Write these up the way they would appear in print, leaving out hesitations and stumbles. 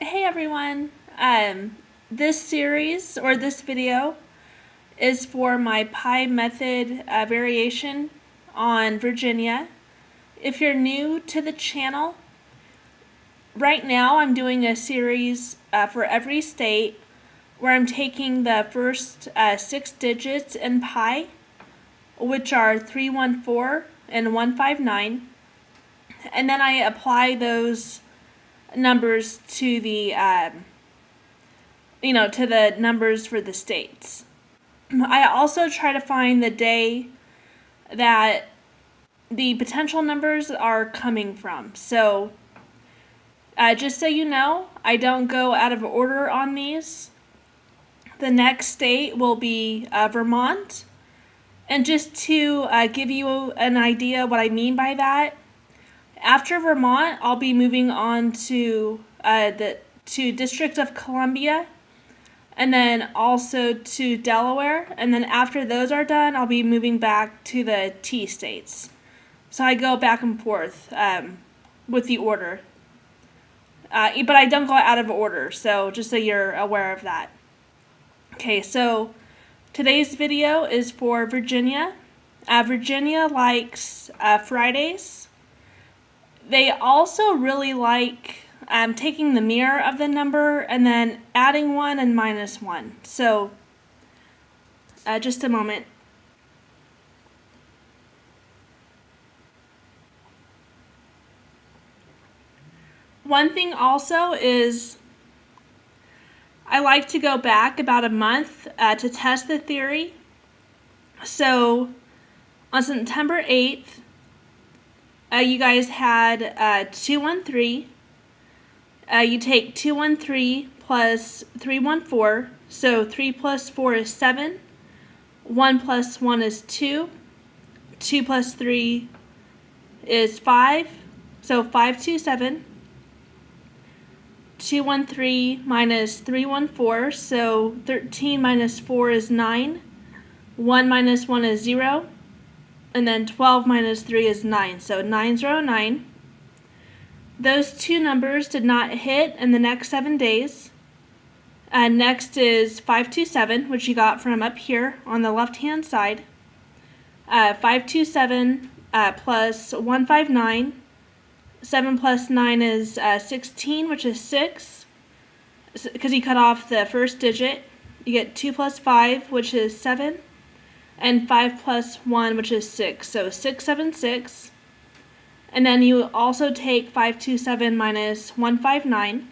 Hey everyone, this series or this video is for my pi method variation on Virginia. If you're new to the channel, right now I'm doing a series for every state where I'm taking the first 6 digits in pi, which are 314 and 159, and then I apply those numbers to the to the numbers for the states. I also try to find the day that the potential numbers are coming from. So just so you know, I don't go out of order on these. The next state will be Vermont. And just to give you an idea what I mean by that, after Vermont, I'll be moving on to District of Columbia, and then also to Delaware, and then after those are done, I'll be moving back to the T states. So I go back and forth with the order, but I don't go out of order, so just so you're aware of that. Okay, so today's video is for Virginia. Virginia likes Fridays. They also really like taking the mirror of the number and then adding 1 and minus 1. So just a moment. One thing also is I like to go back about a month to test the theory. So on September 8th, you guys had 213. You take 213 plus 314, so 3 plus 4 is 7. 1 plus 1 is 2. 2 plus 3 is 5, so 527. 213 minus 314, so 13 minus 4 is 9. 1 minus 1 is 0. And then 12 minus 3 is 9, so 909. Those two numbers did not hit in the next 7 days. Next is 527, which you got from up here on the left-hand side. 527 plus 159. 7 plus 9 is 16, which is 6, because you cut off the first digit. You get 2 plus 5, which is 7. And 5 plus 1, which is 6, so 676. And then you also take 527 minus 159,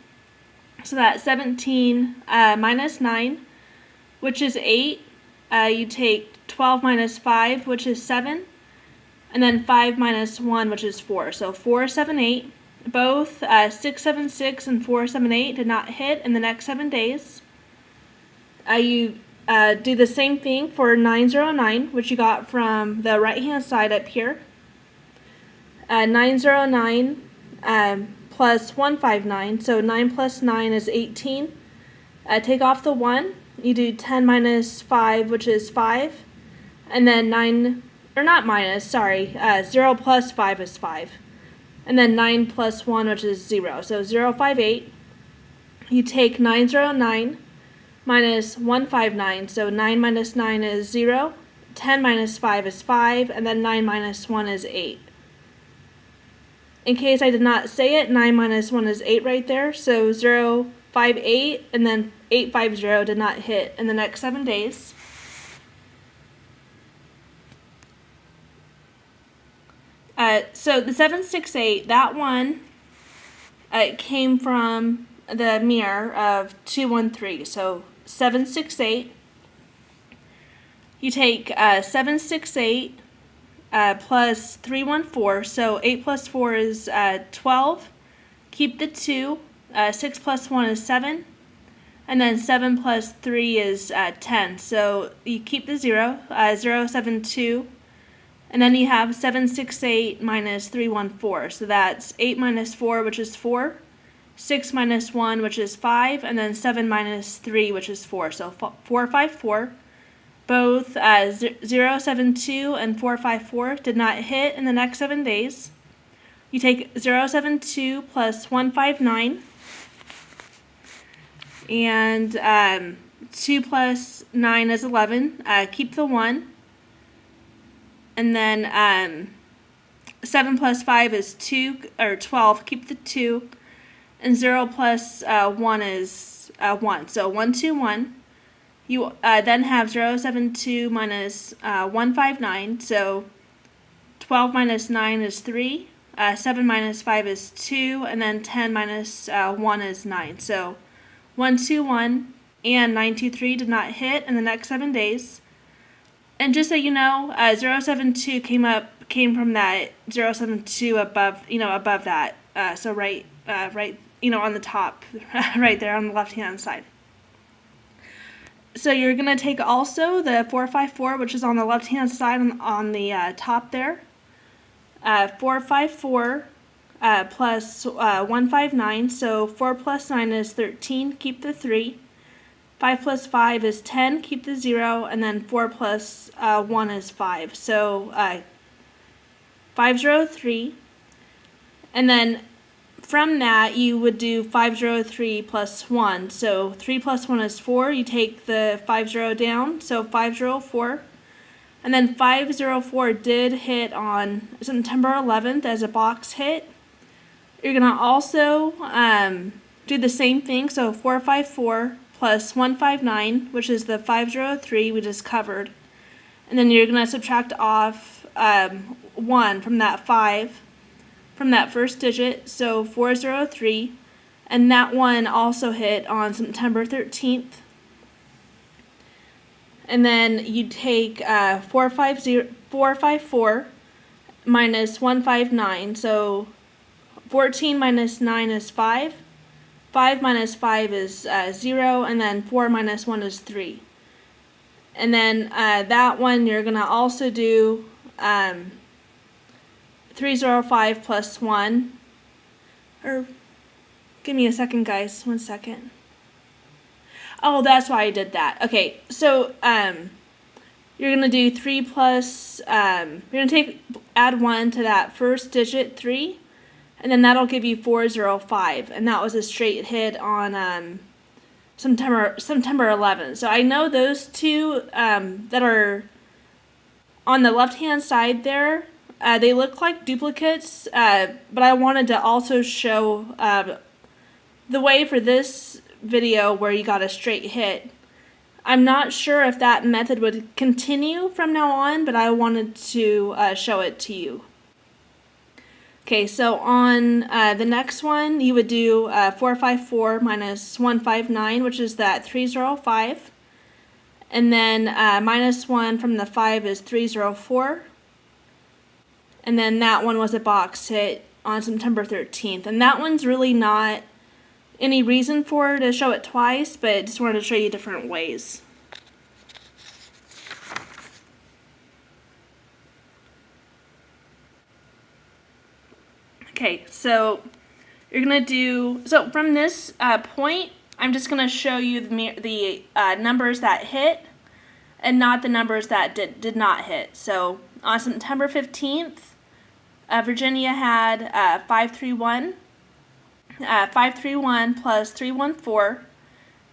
so that's 17 minus 9, which is 8. You take 12 minus 5, which is 7, and then 5 minus 1, which is 4, so 478. Both 676 and 478 did not hit in the next 7 days. You do the same thing for 909, which you got from the right-hand side up here. 909 plus 159, so 9 plus 9 is 18. Take off the 1, you do 10 minus 5, which is 5. And then 0 plus 5 is 5. And then 9 plus 1, which is 0, so 058. You take 909 minus 159, so 9 minus 9 is 0, 10 minus 5 is 5, and then 9 minus 1 is 8. In case I did not say it, 9 minus 1 is 8 right there, so 058, and then 850 did not hit in the next 7 days. So the 768, that one came from the mirror of 213, so 768. You take 768 plus 314, so 8 plus 4 is 12. Keep the 2. 6 plus 1 is 7. And then 7 plus 3 is 10. So you keep the 0, 072. And then you have 768 minus 314. So that's 8 minus 4, which is 4. 6 minus 1, which is 5, and then 7 minus 3, which is 4. So 454. Both 072 and 454 did not hit in the next 7 days. You take 072 plus 159, And 2 plus 9 is 11. Keep the 1. And then 7 plus 5 is 2, or 12. Keep the 2. And 0 plus 1 is 1. So 1, 2, 1. You then have 0, 7, 2 minus 1, 5, 9. So 12 minus 9 is 3. 7 minus 5 is 2. And then 10 minus 1 is 9. So 1, 2, 1 and 9, 2, 3 did not hit in the next 7 days. And just so you know, 0, 7, 2 came from that 0, 7, 2 above that. So right, on the top, right there on the left-hand side. So you're going to take also the 4, 5, 4, which is on the left-hand side on the top there. 4, 5, 4 plus 1, 5, 9. So 4 plus 9 is 13. Keep the 3. 5 plus 5 is 10. Keep the 0. And then 4 plus 1 is 5. So 5, 0, 3. And then from that, you would do 5, 0, 3 plus 1. So 3 plus 1 is 4. You take the 5, 0 down. So 5, 0, 4. And then 5, 0, 4 did hit on September 11th as a box hit. You're going to also do the same thing. So 4, 5, 4 plus 1, 5, 9, which is the 5, 0, 3 we just covered. And then you're going to subtract off 1 from that 5. From that first digit, so 4, 0, 3, and that one also hit on September 13th. And then you take 4, 5, 4 minus 1, 5, 9, so 14 minus 9 is 5, 5 minus 5 is 0, and then 4 minus 1 is 3. And then that one you're going to also do 305 plus 1, or give me a second, guys, 1 second. Oh, that's why I did that. Okay, so you're going to do 3 plus, you're going to add 1 to that first digit, 3, and then that'll give you 405, and that was a straight hit on September 11th. So I know those two that are on the left-hand side there, they look like duplicates, but I wanted to also show the way for this video where you got a straight hit. I'm not sure if that method would continue from now on, but I wanted to show it to you. Okay, so on the next one, you would do 4, 5, 4 minus 1, 5, 9, which is that 305. And then minus 1 from the 5 is 304. And then that one was a box hit on September 13th. And that one's really not any reason for to show it twice, but I just wanted to show you different ways. Okay, so you're going to do, so from this point, I'm just going to show you the numbers that hit and not the numbers that did not hit. So on September 15th, Virginia had 531. 531 plus 314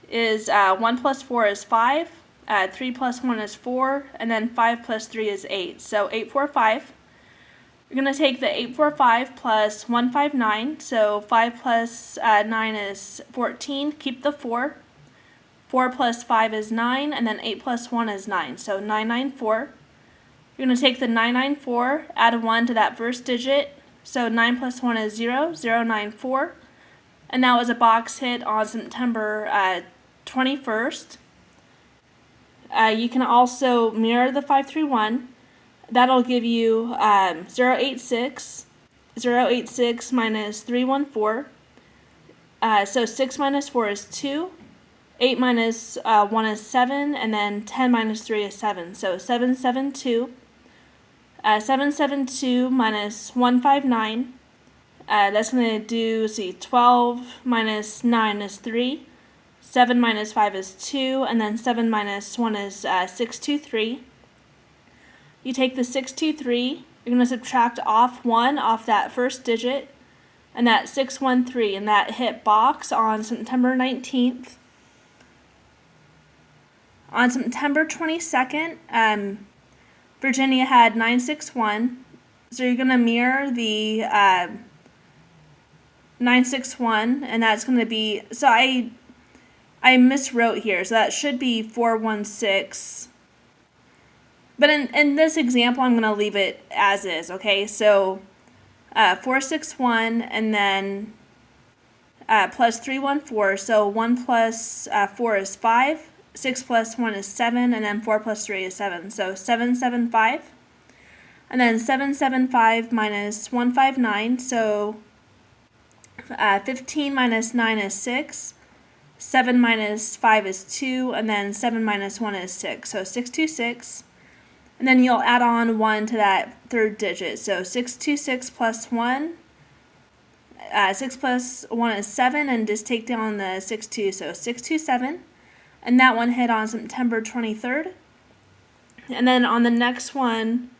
is 1 plus 4 is 5. 3 plus 1 is 4. And then 5 plus 3 is 8. So 845. You're going to take the 845 plus 159. So 5 plus 9 is 14. Keep the 4. 4 plus 5 is 9. And then 8 plus 1 is 9. So 994. You're going to take the 994, add a 1 to that first digit. So 9 plus 1 is 0, 094. And that was a box hit on September 21st. You can also mirror the 531. That'll give you 086. 086 minus 314. So 6 minus 4 is 2. 8 minus 1 is 7. And then 10 minus 3 is 7. So 772. 772 minus 159. That's going to do, 12 minus 9 is 3. 7 minus 5 is 2. And then 7 minus 1 is 623. You take the 623. You're going to subtract off 1 off that first digit. And that's 613. And that hit box on September 19th. On September 22nd, Virginia had 961. So you're going to mirror the 961, and that's going to be, so I miswrote here, so that should be 416. But in this example, I'm going to leave it as is, okay? So 461, and then plus 314, so 1 plus 4 is 5, 6 plus 1 is 7, and then 4 plus 3 is 7, so 775. And then 775 minus 159, so 15 minus 9 is 6, 7 minus 5 is 2, and then 7 minus 1 is 6, so 626. And then you'll add on 1 to that third digit, so 626 plus 1, 6 plus 1 is 7, and just take down the 62, so 627. And that one hit on September 23rd. And then on the next one,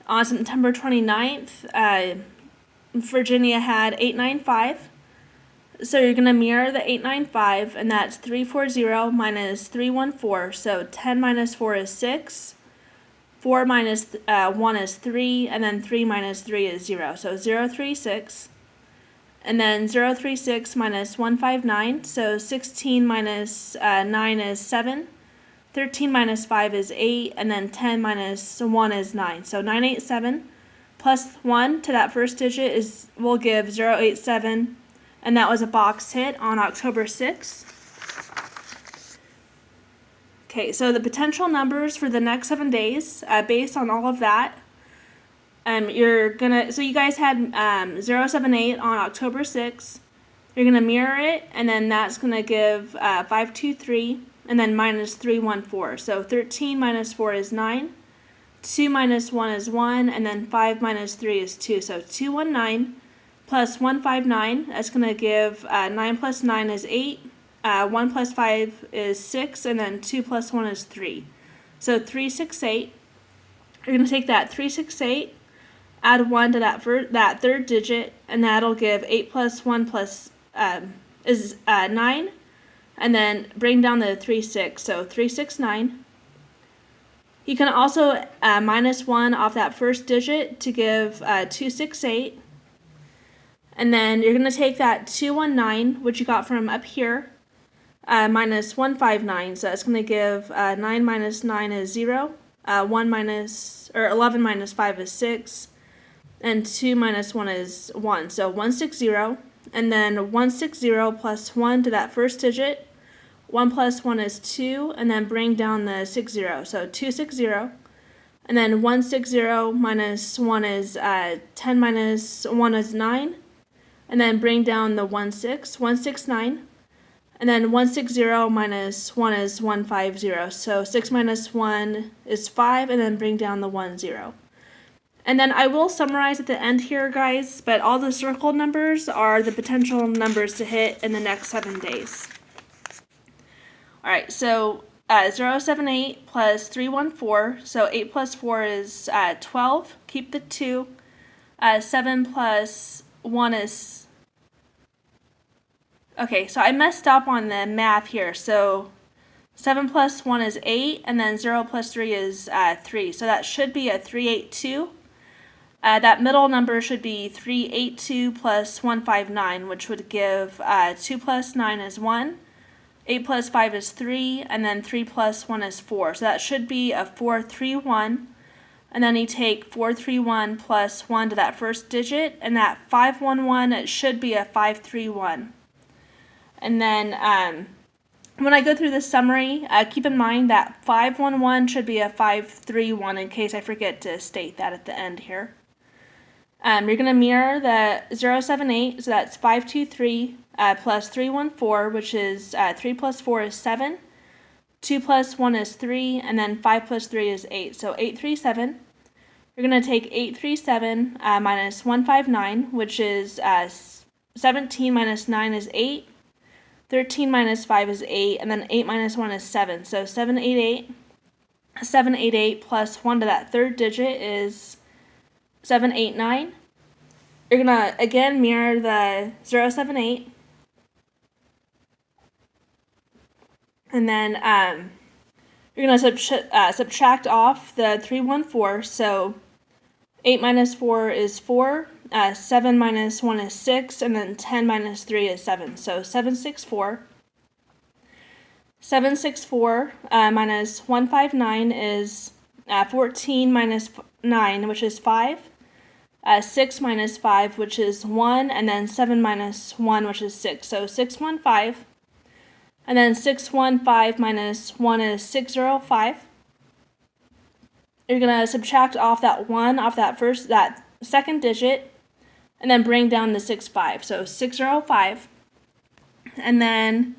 on September 29th, Virginia had 895. So you're going to mirror the 895, and that's 340 minus 314. So 10 minus 4 is 6. 4 minus 1 is 3, and then 3 minus 3 is 0. So 036. And then 036 minus 159. So 16 minus 9 is 7. 13 minus 5 is 8, and then 10 minus 1 is 9. So 987 plus 1 to that first digit will give 087, and that was a box hit on October 6th. Okay, so the potential numbers for the next 7 days, based on all of that, so you guys had 078 on October 6th. You're gonna mirror it, and then that's gonna give 523. And then minus 314. So 13 minus 4 is 9. 2 minus 1 is 1. And then 5 minus 3 is 2. So 219 plus 159. That's going to give 9 plus 9 is 8. 1 plus 5 is 6. And then 2 plus 1 is 3. So 368. You're going to take that 368, add 1 to that third digit, and that'll give 8 plus 1 plus is 9. And then bring down the 36, so 369. You can also minus 1 off that first digit to give 268. And then you're going to take that 219, which you got from up here, minus 159. So that's going to give 9 minus 9 is 0. 11 minus 5 is 6. And 2 minus 1 is 1. So 160. And then 160 plus 1 to that first digit. 1 plus 1 is 2, and then bring down the 60, so 260. And then 160 minus 1 is 10 minus 1 is 9, and then bring down the 169. And then 160 minus 1 is 150, so 6 minus 1 is 5, and then bring down the 10. And then I will summarize at the end here, guys, but all the circled numbers are the potential numbers to hit in the next 7 days. Alright, so 078 plus 314, so 8 plus 4 is 12, keep the 2, 7 plus 1 is, okay, so I messed up on the math here, so 7 plus 1 is 8, and then 0 plus 3 is 3, so that should be a 382. That middle number should be 382 plus 159, which would give 2 plus 9 is 1. 8 plus 5 is 3, and then 3 plus 1 is 4. So that should be a 431. And then you take 431 plus 1 to that first digit, and that 511, it should be a 531. And then when I go through the summary, keep in mind that 511 should be a 531 in case I forget to state that at the end here. You're going to mirror the 078, so that's 523 plus 314, which is 3 plus 4 is 7, 2 plus 1 is 3, and then 5 plus 3 is 8, so 837. You're going to take 837 minus 159, which is 17 minus 9 is 8, 13 minus 5 is 8, and then 8 minus 1 is 7, so 788. 788 plus 1 to that third digit is 789. You're going to, again, mirror the 078. And then you're going to subtract off the 314. So 8 minus 4 is 4. 7 minus 1 is 6. And then 10 minus 3 is 7. So 764. 764 minus 159 is 14 minus 9, which is 5. 6 minus 5, which is 1, and then 7 minus 1, which is 6. So 615. And then 615 minus 1 is 605. You're going to subtract off that 1 off that second digit, and then bring down the 65. So 605. And then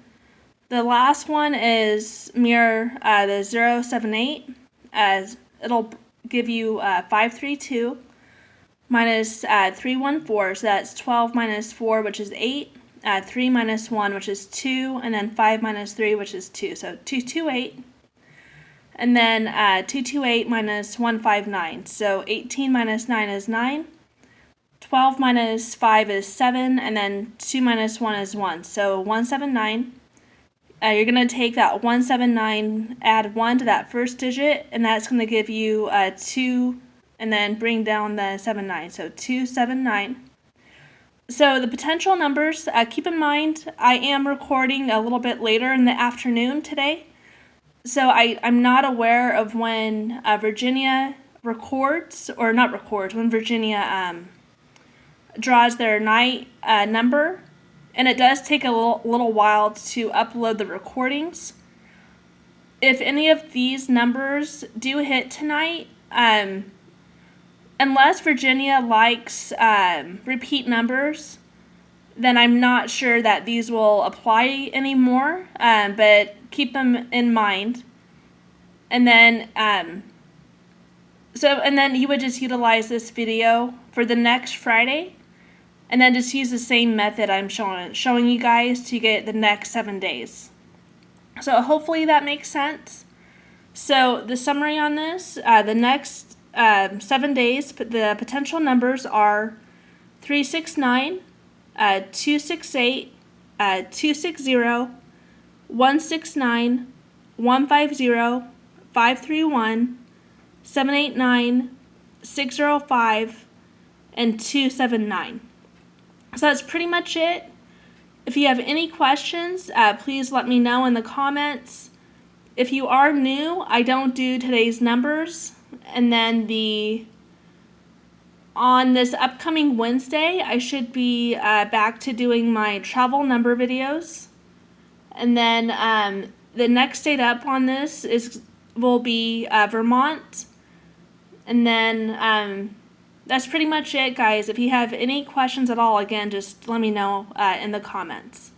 the last one is mirror the 078, as it'll give you 532 minus 314, so that's 12 minus 4, which is 8, 3 minus 1, which is 2, and then 5 minus 3, which is 2, so 228, and then 228 minus 159, so 18 minus 9 is 9, 12 minus 5 is 7, and then 2 minus 1 is 1, so 179. You're going to take that 179, add 1 to that first digit, and that's going to give you 2, and then bring down the 79, so 279. So the potential numbers, keep in mind, I am recording a little bit later in the afternoon today, so I'm not aware of when Virginia records, or not records, when Virginia draws their night number. And it does take a little while to upload the recordings. If any of these numbers do hit tonight, unless Virginia likes repeat numbers, then I'm not sure that these will apply anymore, but keep them in mind. And then, and then you would just utilize this video for the next Friday. And then just use the same method I'm showing you guys to get the next 7 days. So hopefully that makes sense. So the summary on this, the next 7 days, the potential numbers are 369, 268, 260, 169, 150, 531, 789, 605, and 279. So that's pretty much it. If you have any questions, please let me know in the comments. If you are new, I don't do today's numbers. And then on this upcoming Wednesday, I should be back to doing my travel number videos. And then the next state up on this will be Vermont. And then that's pretty much it, guys. If you have any questions at all, again, just let me know in the comments.